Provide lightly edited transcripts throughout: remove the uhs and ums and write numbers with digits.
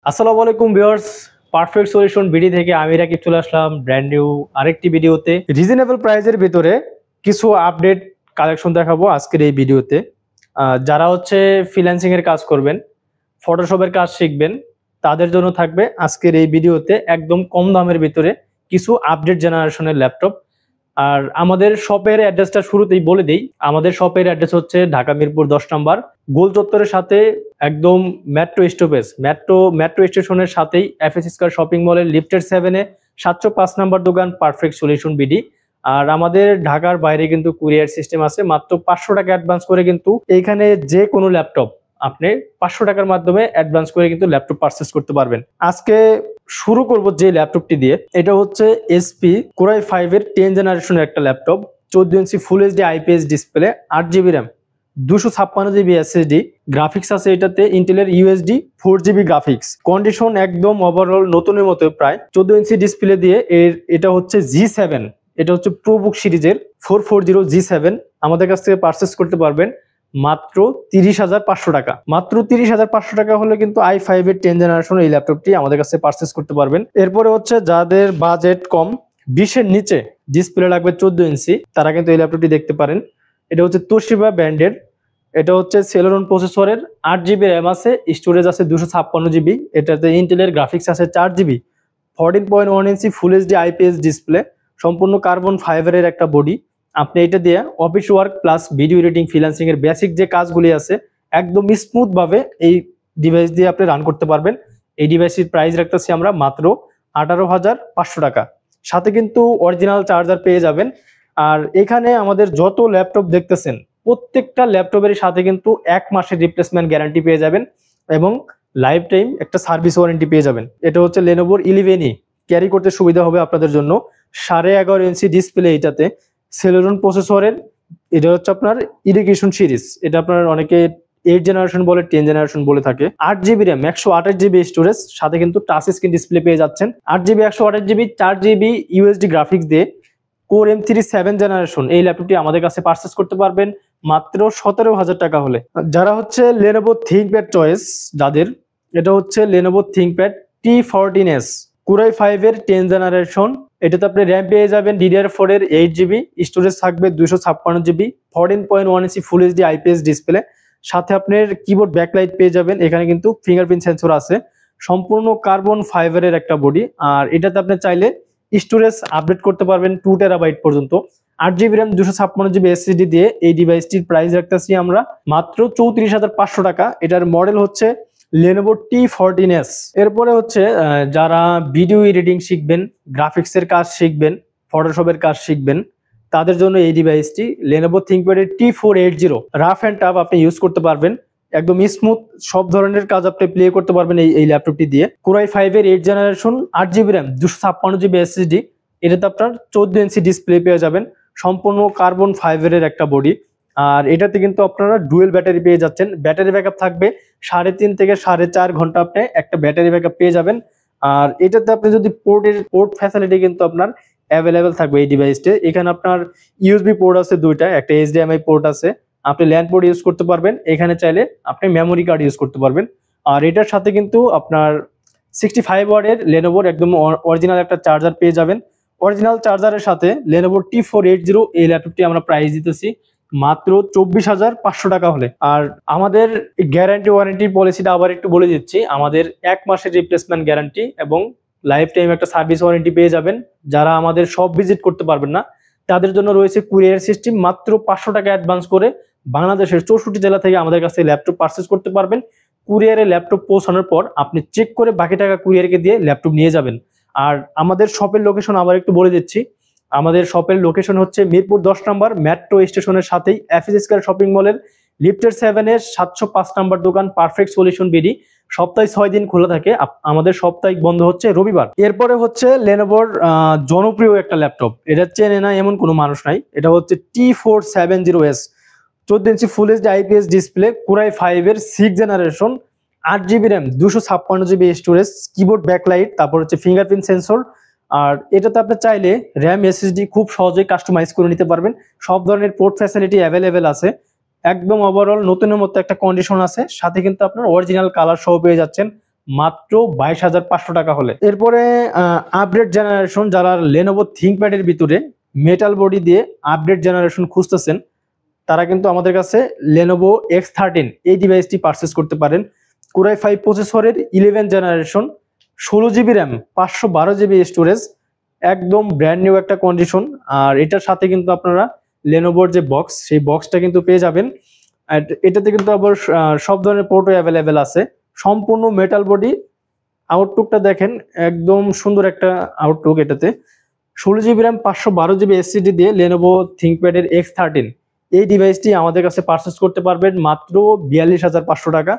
আসসালামু আলাইকুম viewers, perfect solution BD থেকে আমি রাকিব চলে আসলাম ব্র্যান্ড নিউ আরেকটি ভিডিওতে। রিজনেবল প্রাইসের ভিতরে কিছু আপডেট কালেকশন দেখাবো আজকের এই ভিডিওতে। যারা ফ্রিল্যান্সিং এর কাজ করবেন, ফটোশপের কাজ শিখবেন, তাদের জন্য থাকবে আজকের এই ভিডিওতে একদম কম দামের ভিতরে কিছু আপডেট জেনারেশনের ল্যাপটপ। আর আমাদের শপের অ্যাড্রেসটা শুরুতেই বলে দিই। আমাদের শপের অ্যাড্রেস হচ্ছে ঢাকা মিরপুর 10 নম্বর, গোল চত্বরের সাথে একদম মেট্রো স্টপেজ, মেট্রো স্টেশনের সাথেই এফএস স্কয়ার শপিং মলের লিফটের 7-এ 705 নম্বর দোকান পারফেক্ট সলিউশন বিডি। আর আমাদের ঢাকার বাইরে কিন্তু কুরিয়ার সিস্টেম আছে। মাত্র 500 টাকা অ্যাডভান্স করে কিন্তু এইখানে যে কোনো ল্যাপটপ আপনি 500 টাকার মাধ্যমে অ্যাডভান্স করে কিন্তু ল্যাপটপ পারচেজ করতে পারবেন। আজকে শুরু করব যে ল্যাপটপটি দিয়ে। এটা হচ্ছে এসপি কোরাই 5 এর 10 জেনারেশনের একটা laptop. 14 inch full HD IPS display, 8GB RAM, 256GB SSD, graphics আছে এটাতে ইন্টেলের ইউএসডি 4GB গ্রাফিক্স। কন্ডিশন একদম ওভারঅল নতুনের মতো প্রায়। 14 ইঞ্চি ডিসপ্লে দিয়ে এটা হচ্ছে G7, এটা হচ্ছে প্রোবুক সিরিজের 440 G7 আমাদের কাছ থেকে পারচেস করতে পারবেন মাত্র 30,500 টাকা। মাত্র 30,500 টাকা হলে কিন্তু i5 এর 10 জেনারেশন এই ল্যাপটপটি আমাদের কাছে পারচেস করতে পারবেন। এরপরে হচ্ছে যাদের বাজেট কম, 20 এর নিচে ডিসপ্লে লাগবে 14 ইঞ্চি, তারা কিন্তু এই ল্যাপটপটি দেখতে পারেন। এটা হচ্ছে তোশিবা ব্র্যান্ডের। এটা হচ্ছে সেলেরন প্রসেসরের, 8GB র্যাম আছে, স্টোরেজ আছে 256GB। এটাতে ইন্টেলের গ্রাফিক্স আছে 4GB, 14.1 ইঞ্চি ফুল এইচডি আইপিএস ডিসপ্লে, সম্পূর্ণ কার্বন ফাইবারের একটা বডি। আপনি এটা দিয়ে office work plus video editing, freelancing এর বেসিক যে কাজগুলি আছে একদম স্মুথ ভাবে এই ডিভাইস দিয়ে আপনি রান করতে পারবেন। এই ডিভাইসের প্রাইস রাখতেছি আমরা মাত্র 18,500 টাকা। সাথে কিন্তু অরিজিনাল চার্জার পেয়ে যাবেন। আর এখানে আমাদের যত ল্যাপটপ দেখতেছেন প্রত্যেকটা ল্যাপটপের সাথে কিন্তু 1 মাসের রিপ্লেসমেন্ট গ্যারান্টি পেয়ে যাবেন এবং লাইফ টাইম একটা সার্ভিস ওয়ারেন্টি পেয়ে যাবেন। এটা হচ্ছে লেনোভোর 11E, ক্যারি করতে সুবিধা হবে আপনাদের জন্য। 11.5 ইঞ্চি ডিসপ্লে এটাতে, সেলেরন প্রসেসরের। এটা হচ্ছে আপনার ইরিগেশন সিরিজ, এটা আপনার অনেকে 8 জেনারেশন বলে, 10 জেনারেশন বলে থাকে। 8GB র্যাম, 128GB স্টোরেজ, সাথে কিন্তু টাচ স্ক্রিন ডিসপ্লে পেয়ে যাচ্ছেন। 8GB 128GB 4GB USD graphics দিয়ে কোর M3 7 জেনারেশন এই ল্যাপটপটি আমাদের কাছে পারচেস করতে পারবেন মাত্র 17,000 টাকা হলে। যারা হচ্ছে লেনোভো থিংকপ্যাড চয়েস যাদের, এটা হচ্ছে লেনোভো থিংকপ্যাড T14s কোরাই 5 এর 10 জেনারেশন। এটাতে আপনি র্যাম পেয়ে যাবেন DDR4 এর 8GB, স্টোরেজ থাকবে 256GB, 14.1 ইঞ্চি ফুল এইচডি আইপিএস ডিসপ্লে, সাথে আপনার কিবোর্ড ব্যাকলাইট পেয়ে যাবেন। এখানে কিন্তু ফিঙ্গারপ্রিন্ট সেন্সর আছে, সম্পূর্ণ কার্বন ফাইবারের একটা বডি। আর এটাতে আপনি চাইলে স্টোরেজ আপডেট করতে পারবেন 2 টেরাবাইট পর্যন্ত। 8GB র্যাম, 256GB এসএসডি দিয়ে এই ডিভাইসটির প্রাইস রাখতেছি আমরা মাত্র 34,500 টাকা। এটার মডেল হচ্ছে লেনোভো T14s। এরপরে হচ্ছে যারা ভিডিও এডিটিং শিখবেন, গ্রাফিক্সের কাজ শিখবেন, ফটোশপের কাজ শিখবেন, তাদের জন্য এই ডিভাইসটি লেনোভো থিংকপ্যাডের T480 রাফ অ্যান্ড টাফ আপনি ইউজ করতে পারবেন। একদম স্মুথ সব ধরনের কাজ আপনি প্লে করতে পারবেন এই ল্যাপটপটি দিয়ে। কোরাই 5 এর 8 generation, 8GB RAM, 256GB SSD. এটাতে আপনার 14 ইঞ্চি ডিসপ্লে পেয়ে যাবেন, সম্পূর্ণ কার্বন ফাইবারের একটা বডি। আর এটাতে কিন্তু আপনারা ডুয়েল ব্যাটারি পেয়ে যাচ্ছেন। ব্যাটারি ব্যাকআপ থাকবে 3.5 থেকে 4.5 ঘন্টা আপনি একটা ব্যাটারি ব্যাকআপ পেয়ে যাবেন। আর এটাতে আপনি যদি পোর্ট ফ্যাসিলিটি কিন্তু আপনার অ্যাভেলেবেল থাকবে এই ডিভাইসতে। এখানে আপনার ইউএসবি পোর্ট আছে 2টা, একটা এইচডিএমআই পোর্ট আছে, আপনি ল্যান পোর্ট ইউজ করতে পারবেন। এখানে চাইলে আপনি মেমোরি কার্ড ইউজ করতে পারবেন। আর এটার সাথে কিন্তু আপনার 65 ওয়াটের লেনোভোর একদম অরিজিনাল একটা চার্জার পেয়ে যাবেন। অরিজিনাল চার্জারের সাথে লেনোভো T480 এই ল্যাপটপটি আমরা প্রাইস দিতেছি মাত্র 24,500 টাকা হলে। আর আমাদের গ্যারান্টি ওয়ারেন্টি পলিসিটা আবার একটু বলে দিচ্ছি। আমাদের 1 মাসের রিপ্লেসমেন্ট গ্যারান্টি এবং লাইফ টাইম একটা সার্ভিস ওয়ারেন্টি পেয়ে যাবেন। যারা আমাদের সব ভিজিট করতে পারবেন না তাদের জন্য রয়েছে কুরিয়ার সিস্টেম। মাত্র 500 টাকা অ্যাডভান্স করে বাংলাদেশের 64 জেলা থেকে আমাদের কাছে ল্যাপটপ পারচেস করতে পারবেন। কুরিয়ারে ল্যাপটপ পৌঁছানোর পর আপনি চেক করে বাকি টাকা কুরিয়ারকে দিয়ে ল্যাপটপ নিয়ে যাবেন। আর আমাদের শপের লোকেশন আবার একটু বলে দিচ্ছি। আমাদের শপের লোকেশন হচ্ছে মিরপুর 10 নম্বর, মেট্রো স্টেশনের সাথেই এফএস স্কয়ার শপিং মলের লিফটের 7-এর 705 নম্বর দোকান পারফেক্ট সলিউশন বিডি। সপ্তাহে 6 দিন খোলা থাকে, আমাদের সাপ্তাহিক বন্ধ হচ্ছে রবিবার। এরপরে হচ্ছে লেনোভোর জনপ্রিয় একটা ল্যাপটপ, এটা চেনে না এমন কোনো মানুষ নাই। এটা হচ্ছে T470s, 14 inch full HD IPS display, core i 5 এর 6 generation, 8GB RAM, 256GB storage, keyboard backlight, তারপর হচ্ছে ফিঙ্গারপ্রিন্ট সেন্সর। আর এটাতে আপনি চাইলে র্যাম এসএসডি খুব সহজেই কাস্টমাইজ করে নিতে পারবেন। সব ধরনের পোর্ট ফ্যাসিলিটি অ্যাভেলেবেল আছে। একদম ওভারঅল নতুনের মতো একটা কন্ডিশন আছে, সাথে কিন্তু আপনার অরিজিনাল কালার সহ পেয়ে যাচ্ছেন মাত্র 22,500 টাকা হলে। এরপরে আপডেট জেনারেশন, যারা লেনোভো থিংকপ্যাডের ভিতরে মেটাল বডি দিয়ে আপডেট জেনারেশন খুঁজতেছেন, তারা কিন্তু আমাদের কাছে লেনোভো X13 এই ডিভাইসটি পারচেস করতে পারেন। কোরাই 5 প্রসেসরের 11 generation, 16GB RAM, 512GB storage, একদম ব্র্যান্ড নিউ একটা কন্ডিশন। আর এটার সাথে কিন্তু আপনারা লেনোভোর যে বক্স, সেই বক্সটা কিন্তু পেয়ে যাবেন। আর এটাতে কিন্তু আবার সব ধরনের পোর্টও অ্যাভেলেবেল আছে। সম্পূর্ণ মেটাল বডি। আউটলুকটা দেখেন, একদম সুন্দর একটা আউটলুক। এটাতে 16GB র্যাম, 512GB এসএসডি দিয়ে লেনোভো থিংকপ্যাডের X13 এই ডিভাইসটি আমাদের কাছে পারচেস করতে পারবেন মাত্র 42,500 টাকা।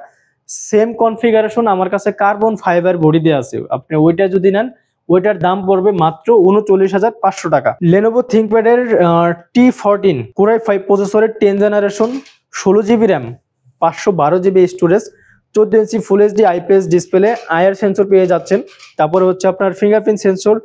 সেম কনফিগারেশন আমার কাছে কার্বন ফাইবার বডি দিয়ে আছে, আপনি ওইটা যদি নেন ওইটার দাম পড়বে মাত্র 39,500 টাকা। লেনোভো থিংকপ্যাডের T14 কোরাই 5 প্রসেসরের 10 generation, 16GB RAM, 512GB storage, 14 inch full HD IPS display, IR sensor পেয়ে যাচ্ছেন। তারপরে হচ্ছে আপনার fingerprint sensor,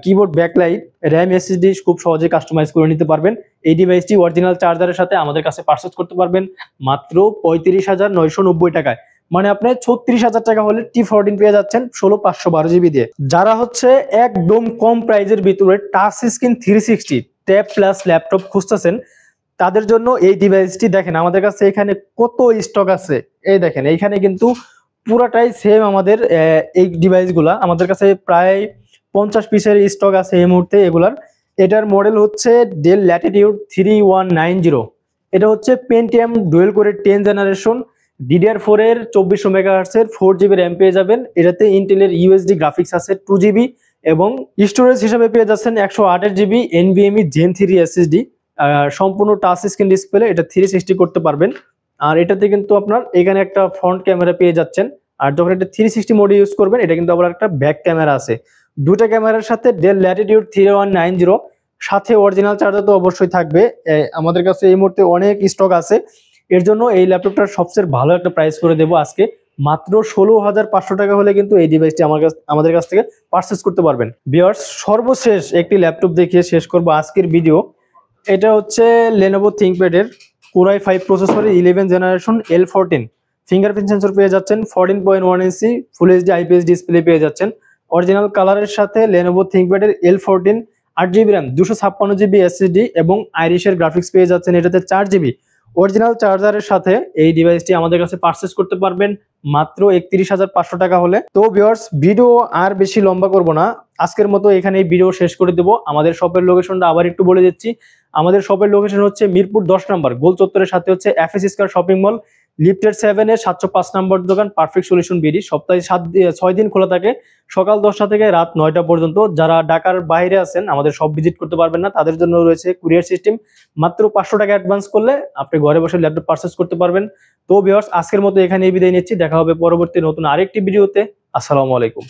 keyboard backlight, RAM SSD খুব সহজে কাস্টমাইজ করে নিতে পারবেন। এই ডিভাইসটি অরিজিনাল চার্জারের সাথে আমাদের কাছে পারচেজ করতে পারবেন মাত্র 35,990 টাকায়। মানে আপনি 36,000 টাকা হলে T14 পেয়ে যাচ্ছেন 16/512GB দিয়ে। যারা হচ্ছে একদম কম প্রাইজের ভিতরে touch screen 360 tab plus laptop খুঁজতেছেন, তাদের জন্য এই ডিভাইসটি দেখেন আমাদের কাছে এখানে কত স্টক আছে। এই দেখেন এইখানে কিন্তু পুরাটাই সেম আমাদের এই ডিভাইসগুলা আমাদের কাছে প্রায় 50 পিসের স্টক আছে এই মুহূর্তে এগুলার। এটার মডেল হচ্ছে ডেল ল্যাটিটিউড 3190। এটা হচ্ছে পেন্টিয়াম ডুয়েল কোরের 10 জেনারেশন, DDR4 এর 2400 মেগাহার্টজ এর 4GB র্যাম পেয়ে যাবেন। এটাতে ইন্টেলের ইউএসডি গ্রাফিক্স আছে 2GB এবং স্টোরেজ হিসাবে পেয়ে যাচ্ছেন 128GB NVMe Gen 3 SSD। সম্পূর্ণ টাচ স্ক্রিন ডিসপ্লে, এটা 360 করতে পারবেন। আর এটাতে কিন্তু আপনার এখানে একটা ফ্রন্ট ক্যামেরা পেয়ে যাচ্ছেন, আর যখন এটা 360 মোডে ইউজ করবেন এটা কিন্তু আবার একটা ব্যাক ক্যামেরা আছে। দুটো ক্যামেরার সাথে ডেল ল্যাটিটিউড 3190, সাথে অরিজিনাল চার্জার তো অবশ্যই থাকবে। আমাদের কাছে এই মুহূর্তে অনেক স্টক আছে, এর জন্য এই ল্যাপটপটার সবচেয়ে ভালো একটা প্রাইস করে দেবো আজকে। মাত্র 16,500 টাকা হলে কিন্তু এই ডিভাইসটি আমাদের কাছ থেকে পারচেস করতে পারবেন। ভিউয়ার্স, সর্বশেষ একটি ল্যাপটপ দেখিয়ে শেষ করব আজকের ভিডিও। এটা হচ্ছে লেনোভো থিংকপ্যাডের কোরাই 5 প্রসেসরের 11 জেনারেশন L14। ফিঙ্গারপ্রিন্ট সেন্সর পেয়ে যাচ্ছেন, 14.1 ইঞ্চি ফুল এইচডি আইপিএস ডিসপ্লে পেয়ে যাচ্ছেন। অরিজিনাল কালারের সাথে Lenovo থিংকপ্যাডের L14, 8GB RAM, 256GB SSD এবং আইরিশের গ্রাফিক্স পেয়ে যাচ্ছেন। এটাতে 4GB অরিজিনাল চার্জারের সাথে এই ডিভাইসটি আমাদের কাছে পারচেস করতে পারবেন মাত্র 31,500 টাকা হলে। তো ভিউয়ার্স, ভিডিও আর বেশি লম্বা করব না, আজকের মতো এখানে এই ভিডিও শেষ করে দেব। আমাদের শপের লোকেশনটা আবার একটু বলে দিচ্ছি। আমাদের শপের লোকেশন হচ্ছে মিরপুর 10 নম্বর গোল চত্বরের সাথে হচ্ছে এফএস স্কয়ার শপিং মল, লিফটের 7 এর 705 নম্বর দোকান পারফেক্ট সলিউশন বিডি। সপ্তাহে 6 দিন খোলা থাকে, সকাল 10টা থেকে রাত 9টা পর্যন্ত। যারা ঢাকার বাইরে আছেন, আমাদের সব ভিজিট করতে পারবেন না, তাদের জন্য রয়েছে কুরিয়ার সিস্টেম। মাত্র 500 টাকা অ্যাডভান্স করলে আপনি ঘরে বসে ল্যাপটপ পারচেস করতে পারবেন। তো ভিউয়ার্স, আজকের মতো এখানেই বিদায় নিচ্ছি, দেখা হবে পরবর্তী নতুন আরেকটি ভিডিওতে। আসসালামু আলাইকুম।